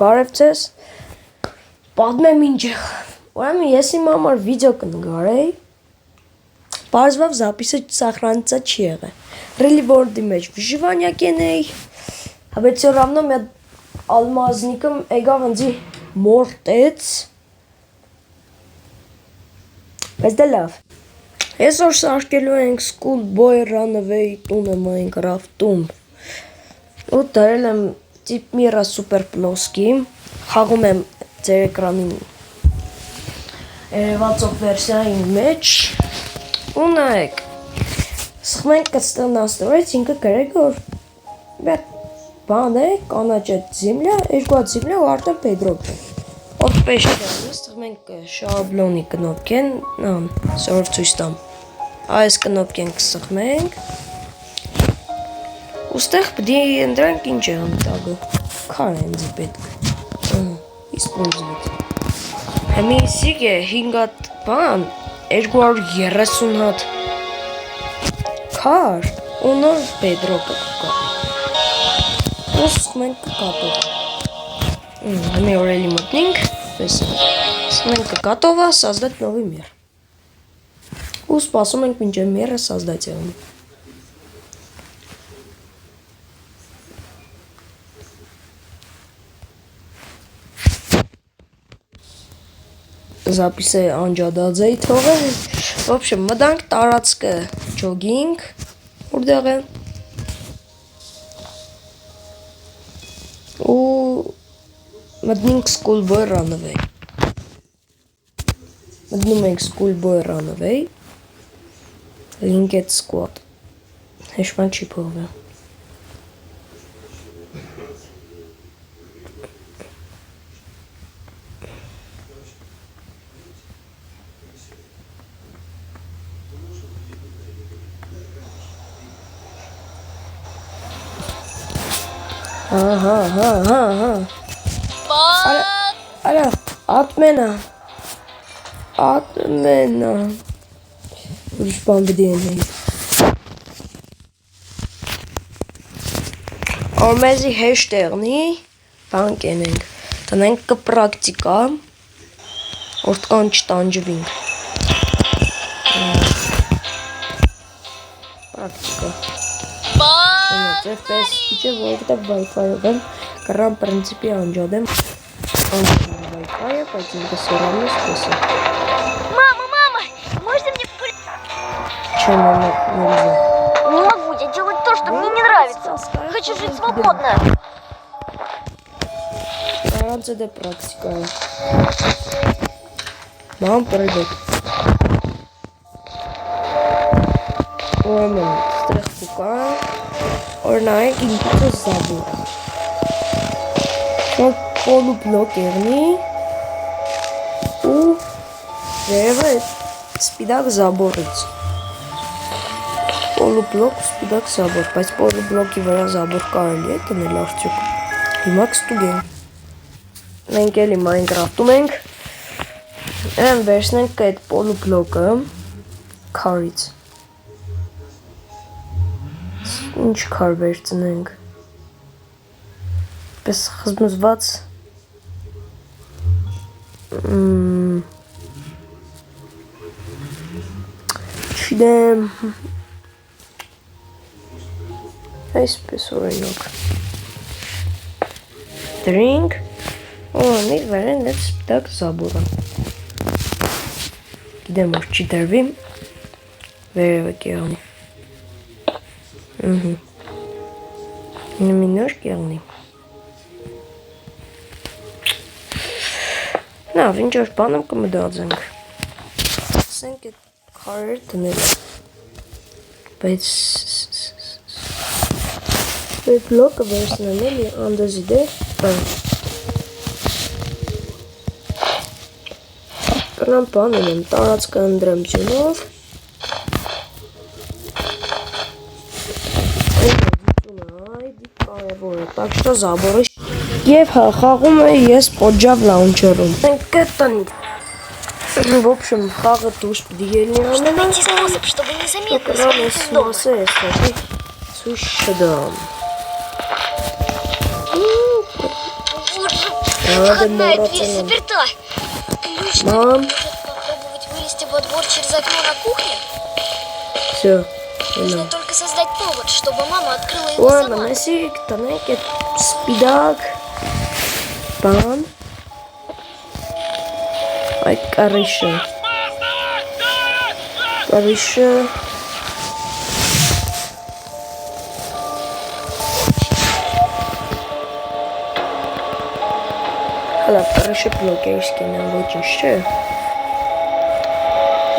Բարև ձեզ, պատմեմ ինչ է, ուրեմն ես իմ համար վիդեո կնկարեի, պարզվավ զապիսը սохраниться չի եղել, ռելիվորդի մեջ վժվանյա կենեի, բայց все равно մի ալմազնիկը եկավ ինձի մորտեց, բայց դե լավ, այսօր սարքելու ենք Schoolboy Runaway տունը Minecraft-ում, ու դրել եմ Tip Mira Super Ploski, խաղում եմ ձեր էկրանին երևացող վերսիայի մեջ, ու նայեք, սխմենք կստել նաստորեց, ինքը գրեք, որ մեր բան է, կանաչետ զիմլյա, երկուատ զիմլյա ու արդեն Pedrop է, որ պեշտ է, սխմենք շաբլոնի կնոպկեն, սորով ծույս տամ, այս կնոպկեն կսխմենք, ուստեղ պդի ընդրանք ինչ է ամտագը, քար է ինձի պետք, իսպոնզվեց, հեմի սիգ է 5 հատ բան, 230 հատ քար, ու նոր Pedrop-ը կկա, ու սխմենք կկատով, հեմի օրելի մտնինք, սխմենք կկատովա, создать новый мир, ու սպասում ենք մինչև միրը создать եղնի. Записи անջադած էի թողել, в общем, մտանք տարածքը ջոգինգ, որտեղ է, ու մտնենք Schoolboy Runaway, մտնում ենք Schoolboy Runaway, Linked Squad, հեշման չի փողվել. Արա, ատմենա, ուրիշ բան պդի ենեի, որ մեզի հեշ տեղնի, բան կենենք, տնենք կպրակտիկա, որ տկան չտանջվինք, պրակտիկա, ձեվ պես իջը որովհետև Wi-Fi-ով եմ, կռան պրինցիպի անջադեմ, անջադեմ Wi-Fi-ը, բայց ինքը սորանում ես պես է. Мама, можно мне... Чем нельзя? Не могу, я делаю то, что мне не нравится. Хочу жить свободно. Аранца де практика. Мам пройдет. Ой, мам, страх пука. Орнай, инпута забора. Что полублок ерни. У вере спидак заборец. Полублок спидակ забոր, բայց полублոկի վրա забոր կարելի է տնել արդյոք, հիմա կստուգենք, մենք էլի Minecraft-ում ենք, են վերցնենք կայդ полублոկը քարից, ինչ քար վերցնենք, պես խզմզված, չիդեմ, այսպես օրինակ, դրինք, անի վերեն էտ սպտակ զաբորը, գիտեմ որ չի դրվի, վերևը կեղնի, մի նոր կեղնի, նավ ինչ որ բանım կմդածենք, ասենք էտ քարեր տնել, բայց Բլոկը վերցնեմ էլի անդազի դեր, կնամ բանել եմ, տարածքը ընդրեմ ջնով, այդի կարևոր է, так что забորը և խաղում է ես Podjav Launcher-ում, ենք կտանք, в общем, խաղը դուշ պդի ելնի Найти способ, чтобы незаметно спрятаться дома. Սույշ շդամ, Входная дверь заперта. Ключ Мам. может попробовать вылезти во двор через окно на кухне? Всё. Нужно только создать повод, чтобы мама открыла его Ладно, сама. Месси, տնենք այդ սպիտակ բան այդ կարիշը հələ կարիշը բլոկերս կենան ոչ ինչ չէ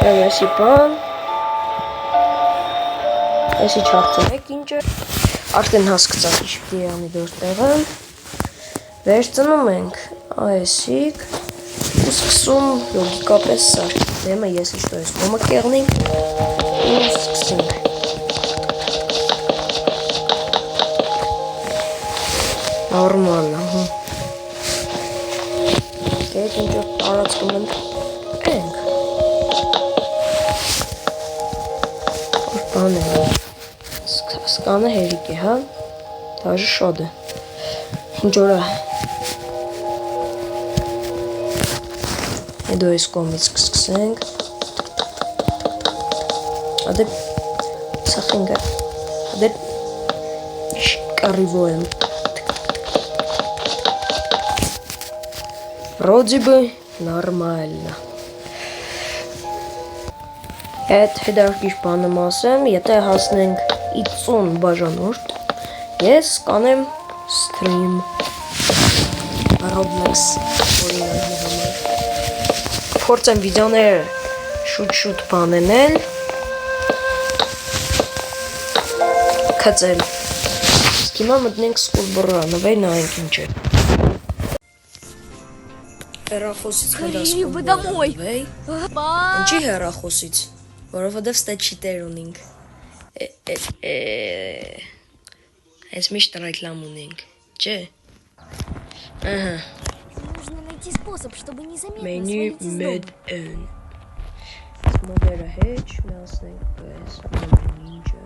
Messi բան Այսի չարծենք ինչ է, արդեն հասկացաք ինչ պիտի անի դոր տեղը, վերցնում ենք այսիկ ու սկսում լոգիկապես սարքի դեմը, ես ինչ տոյս կոմը կեղնենք ու սկսենք։ Նորմալ, Կետ ինչով տարածքում ենք Բան է Սկանը հերիք է, հա, դաժը շոդ է, ինչ որ է, հետո այս կոմից կսկսենք, ադեպ սախինգը, ադեպ կարիվո եմ, վրոդի бы նորմալնա, Այդ հետարքիչ բանը ասեմ, եթե հասնենք 50 բաժանորդ, ես կանեմ stream Roblox օրինակի համար։ Փորձեմ վիդեոները շուտ բանենել, քծել։ Իսկ հիմա մտնենք սկուլբորա, նվեր նայենք ինչ է։ Հեռախոսից մտա սկուլբորա, Ինչի հեռախոսից, որովհետև ստա չիտեր ունենք։ Այս միշտ ռեկլամ ունենք, չէ։ Ահա։ Нужно найти способ, чтобы незаметно Menu свалить из mid дома. on։ Մոդերը հեչ, միացնենք պես մինչը։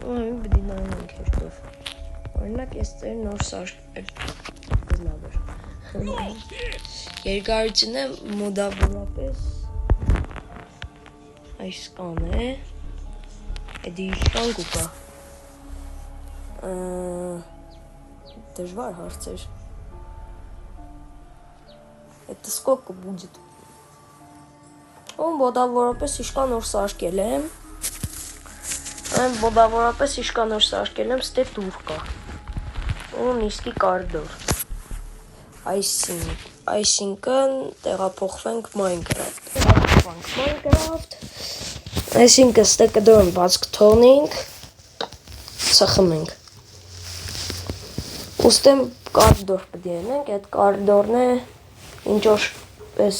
Ահա, բդի նայենք հերթով։ Օրինակ, ես ծեր նոր սարք լավ էր։ Երկարությունը մոդավորապես այսքան է։ Էդի ինչքան կուկա։ Դժվար հարցեր։ Это сколько будет? Он մոդավորապես ինչքան որ սարքել եմ։ Այն մոդավորապես ինչքան որ սարքել եմ, ստե տուրկա։ Ուն իսկի կարդոր։ Այսինքն տեղափոխվենք Minecraft։ Այսինքն ստե կդորն բաց կթողնենք, ծխում ենք։ Ուստեմ կարդոր պդի ենենք, այդ կարդորն է ինչ որ պես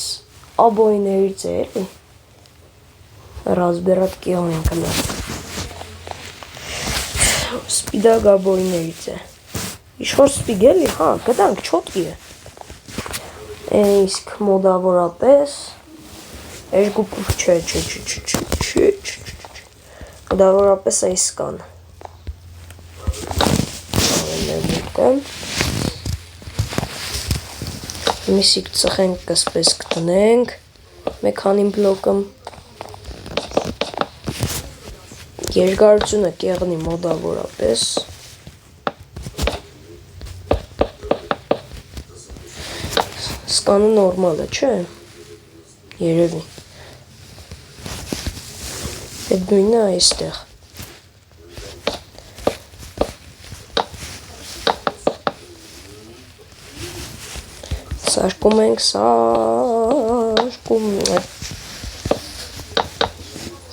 աբոյներից է էլի, ռազբերատ կեղնենք հլա։ Սպիդակ աբոյներից է։ Ինչ-որ սպիգ էլի, հա, գտանք, չոտկի է։ Իսկ մոդավորապես, երկու չէ, մոդավորապես այսքան։ Միսիկ ծխենք կսպես կտնենք, մեկ հանին բլոկում, երկարությունը կեղնի մոդավորապես, սկանը նորմալ է, չէ, երևի, այդ նույնը այստեղ,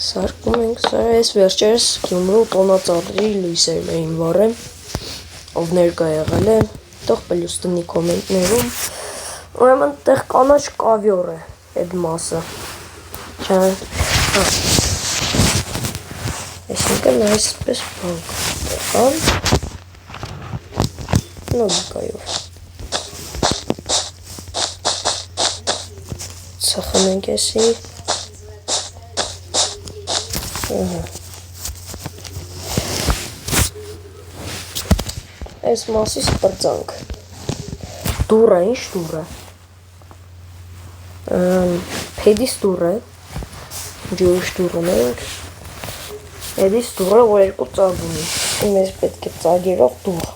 Սարկում ենք, այս վերջերս Գյումրու տոնածառի լույսերն էին վառեմ, ով ներկա եղել է, տող պլյուս տնի կոմենտներում, ուրեմն տեղ կանաչ կավյոր է այդ մասը, չան, այսինքն այսպես բանք, տեղան, լոգիկայով, ծխում ենք եսի, այս մասից պրծանք։ Դուռը, ինչ դուռը։ Փեդիս դուռը։ Ջուրիշ դուռներ։ Էդիս դուռը, որ երկու ծագ ունի։ Մեզ պետք է ծագերով դուռ։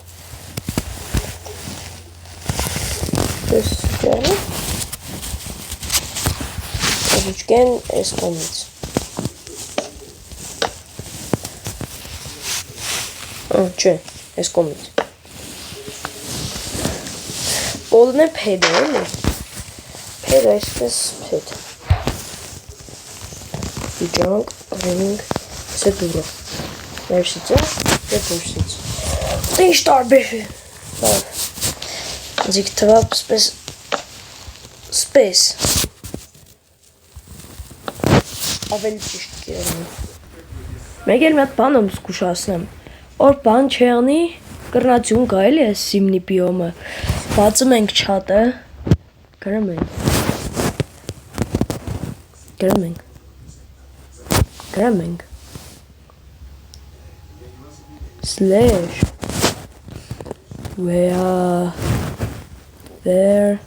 Ես ջարի։ Ուջկեն այս կոմից։ Չէ, այս կոմից։ Պոլն է փեդ է, էլի։ Փեդ այսպես փեդ։ Իջանք, ռենինգ, սե դուրը։ Ներսից է, և ներսից։ Ինչ տարբեր է։ Ձիք թվապ սպես։ Ավելի ճիշտ կերնի։ Մեկ էլ մի հատ բան եմ զգուշացնեմ։ Որ բան չեղնի, կրնացյուն կա էլի այս սիմնի բիոմը, բացում ենք չատը, գրում ենք, slash, where, there,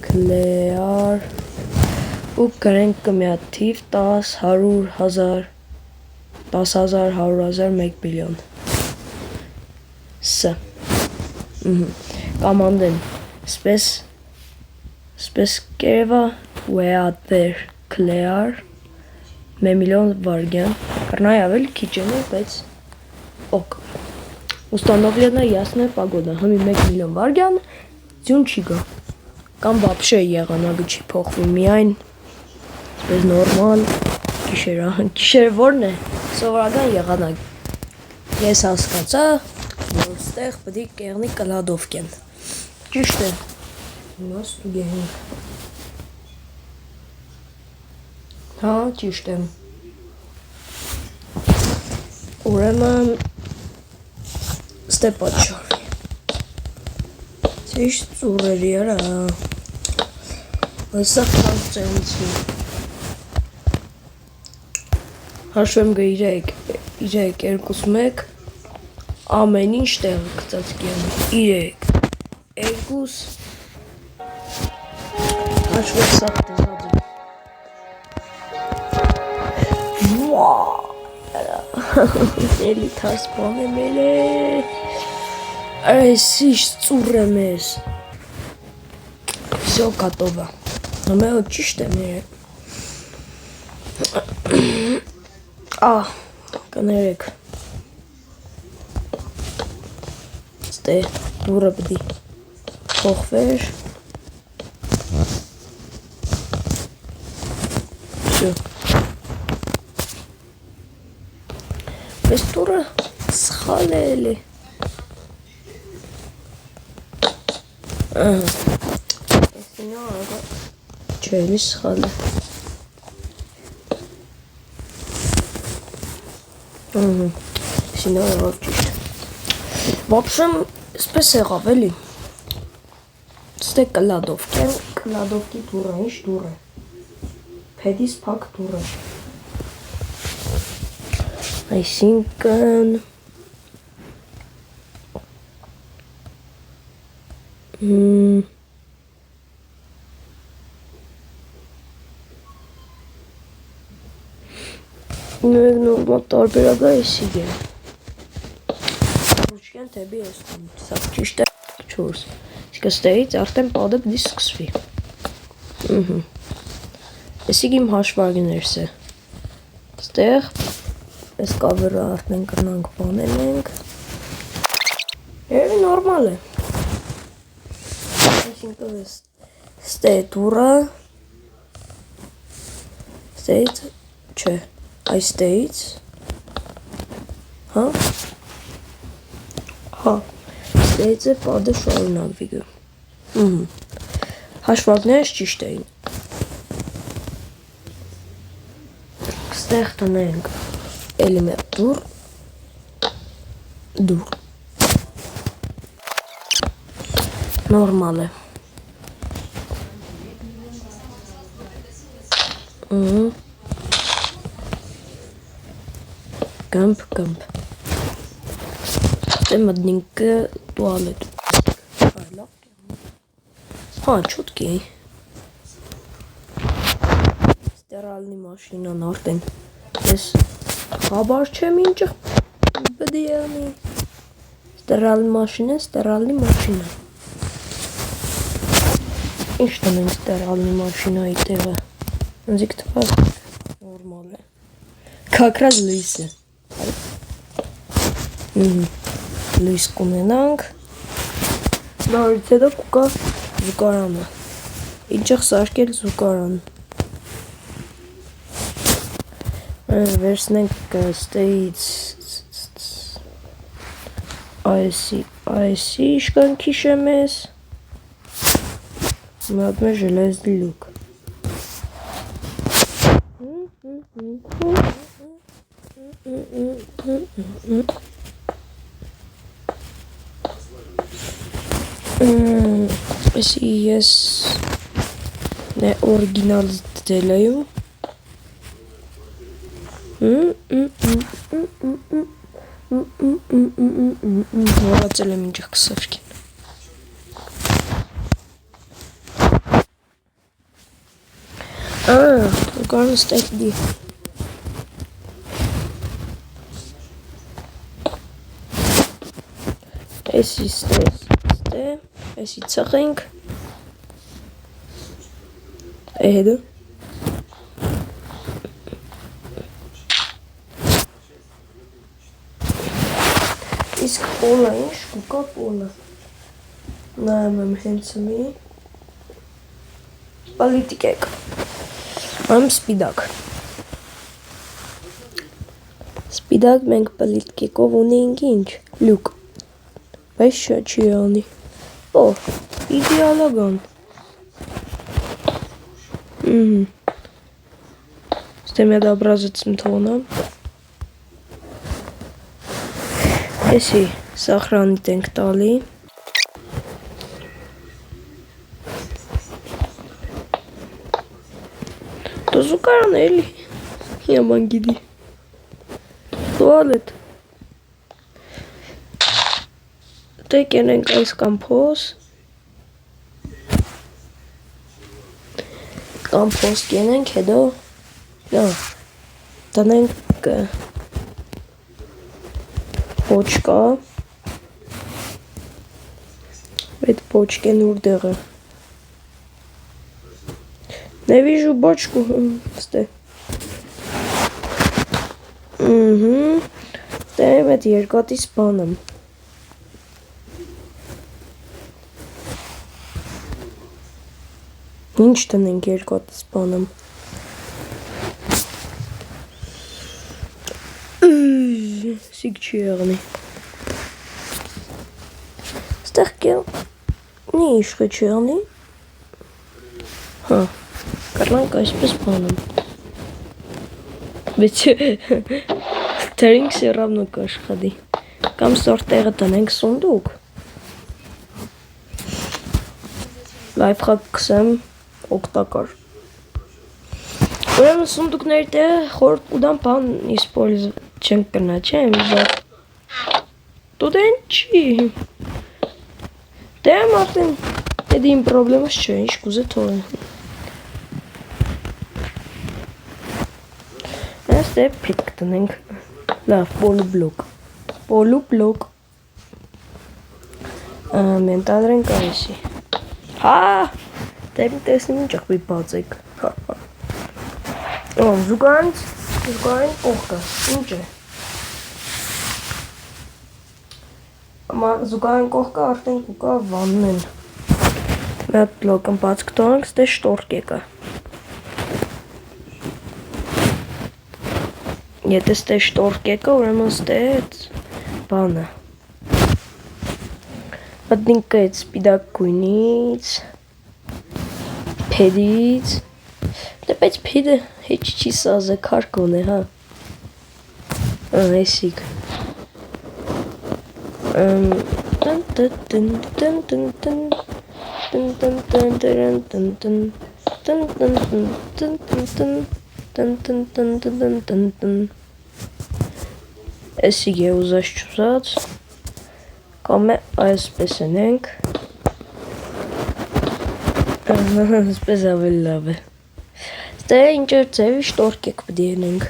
clear, ու գրենք կմյատ թիվ 10, 100, 1000, 10,000, 100,000, 1 միլիոն։ Ս։ Կամանդ են, սպես կերևա, where, there, clear, 1 միլիոն վարգյան, կրնայի ավել քիչ են, բայց ոք։ Ուստանովլենա ясная погода, համի 1 միլիոն վարգյան, ձյուն չի գա, կամ վապշե եղանակը չի փոխվում, միայն, սպես նորմալ, գիշերը որն է, սովորական եղանակ, ես հասկացա, որ ստեղ պտի կեղնի կլադովկեն, ճիշտ է, հիմա ստուգենք, հա, ճիշտ է, ուրեմն, ստե պատշարի, ճիշտ ծուրերի արա, այսա խանք ծենցի, հաշվեմ գը 3, 2, 1, ամեն ինչ տեղը կծած կեղնի, 3, 2, հաշվեք սաղ տզած եմ, էլի թաս բան եմ էլ է, այս ինչ ծուր եմ ես, վսյո կատովա, համեհո ճիշտ եմ երեք, կներեք, ստե դուրը պտի փոխվեր, վսյո, մեզ դուրը սխալ է էլի, չէ էլի սխալ է, Սինա եղավ ճիշտ։ Վապշեմ, սպես եղավ էլի։ Ստե կլադովկեն, կլադովկի դուռը, ինչ դուռը։ Փեդիս փակ դուռը։ Այսինքն Նույն նորմալ տարբերակը էսիկ է։ Ռուչկեն թեպի ես տում, սա ճիշտ է 4։ Իսկ ստեղից արդեն պատը պիտի սկսվի։ Էսիկ իմ հաշվարկներս է։ Ստեղ, այս կավերը արդեն կրնանք բանել ենք։ Երևի նորմալ է։ Այսինքն ստե դուռը, ստեղից, չէ, այստեղից, հա, ստեղից է պատը շարունակվի գը, հաշվարկներս ճիշտ էին, ստեղ տնենք էլի մեր դուռ, նորմալ է, Կմպ, Ստե մտնենք տուալետ։ Հա, չոտքի։ Ստերալնի մաշինան արդեն։ Ես խաբար չեմ ինչ բդի եղնի։ Ստերալնի մաշինա։ Ինչ տնենք ստերալնի մաշինայի տեղը։ Ընձիք թվաս նորմալ է։ Կակրած լույս է։ Լույս կունենանք։ Նարից հետո կուկա զուկարանը։ Ինչեղ սարկել զուկարան։ Վերցնենք ստեից այսի իշկան քիշեմ ես։ Մատ մեր ժելեզդի լուկ։ Այսի ես նե օրիգինալ դելայում։ Որացել եմ ինչեղ կսավշկին։ Կարն ստեղդի։ Էսի ստե, էսի ծխենք։ Էհեդը։ Իսկ պոլը ինչ կուկա պոլը։ Նայում եմ հենցմի։ Պալիտիկ եք։ Ամ սպիդակ։ Սպիդակ մենք պլիտկեկով ունենք ինչ, լուկ, բայց շատ չի անի, իդիալագան, ստեմ եդ образец մթոնամ, էսի սախրանիտ ենք տալի, Զուկարան էլի, яման գիդի, տուալետ, տեք ենենք այս կամպոս կենենք հետո, տնենք պոչկա, այդ պոչկեն ուր դեղը, Не вижу бочку. Դեմ էդ երկատի սպանում։ Ինչ տնենք երկատի սպանում։ Սիգ չի եղնի։ Ստեղ կել, նի իշխը չի եղնի։ Հա։ Կարլանք այսպես բանում, բայց թերինք սերավնու կաշխադի, կամ սորտ տեղը տնենք սունդուկ, լայվ խակ կսեմ օգտակար, ուրեմն սունդուկների տեղը խորդ կուդան պան իսպոլիզ չենք կնա, չեմ, դու դեն չի, դեմ արդեն, էդի իմ պրոբլեմս չէ, ինչ կուզե թողեն, Ստե պետք տնենք, լավ, պոլու բլոկ, մենտադրենք այսի, հա, դեպ տեսնում ինչ աղբի բացեք, զուգարան կողկը, ինչ է, զուգարան կողկը արդեն կուկա վաննեն, մետ բլոկն բաց կտոնենք, ստե շտորկ եկա, Եթե ստե շտորկ եկա, ուրեմն ստե էդ բանը, մտնինք էդ սպիդակ գույնից, պեդից, դե բայց պեդը հեչ չի սազը կարկոն է, հա, էսիք, Էսիգ է ուզած չուզած, Կամ է այսպես ենք։ Այսպես ավելի լավ է։ Ստե ինչ-որ ձևի շտորկեք պդի ենենք։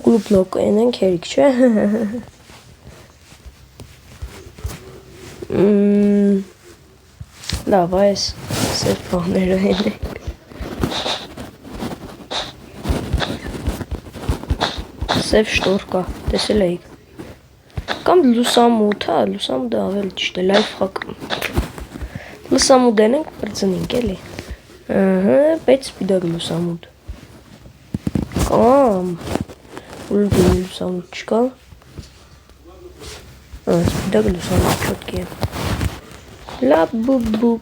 Ուլուպլոկ ենենք հերիք, չէ։ Լավ, այս սև բաները ենենք։ Սև շտորկա, տեսել էիք։ Կամ լուսամութ, հա, լուսամութը ավելի ճիշտ է, լայվ խակում։ Լուսամութ ենենք, պրծնենք, էլի։ Բայց սպիդակ լուսամութ։ Կամ ուլգին լուսամութ չկա։ Սպիդակ լուսամութ չոտքի է։ Լա բուբու,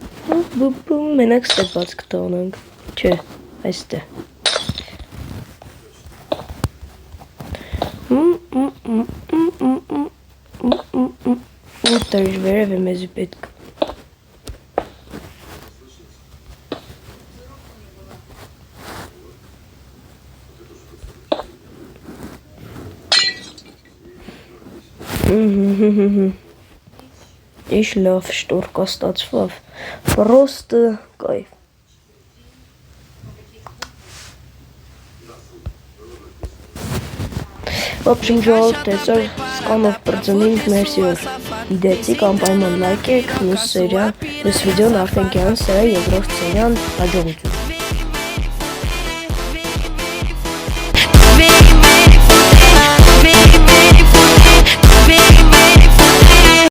մենակ ստեպած կտանանք։ Չէ, այստե։ Ուտարիշ վերև է մեզի պետք։ Իշ լավ շտորկա ստացվավ, պրոստը կայվ։ Ոբշին ժողովուրդ այսօր սկանով պրծնինք մերսի օր։ Իդեցիք անպայման լայք եք, մյուս վիդեոն արդեն կյանց սրա երկրորդ սերիան հաջողություն։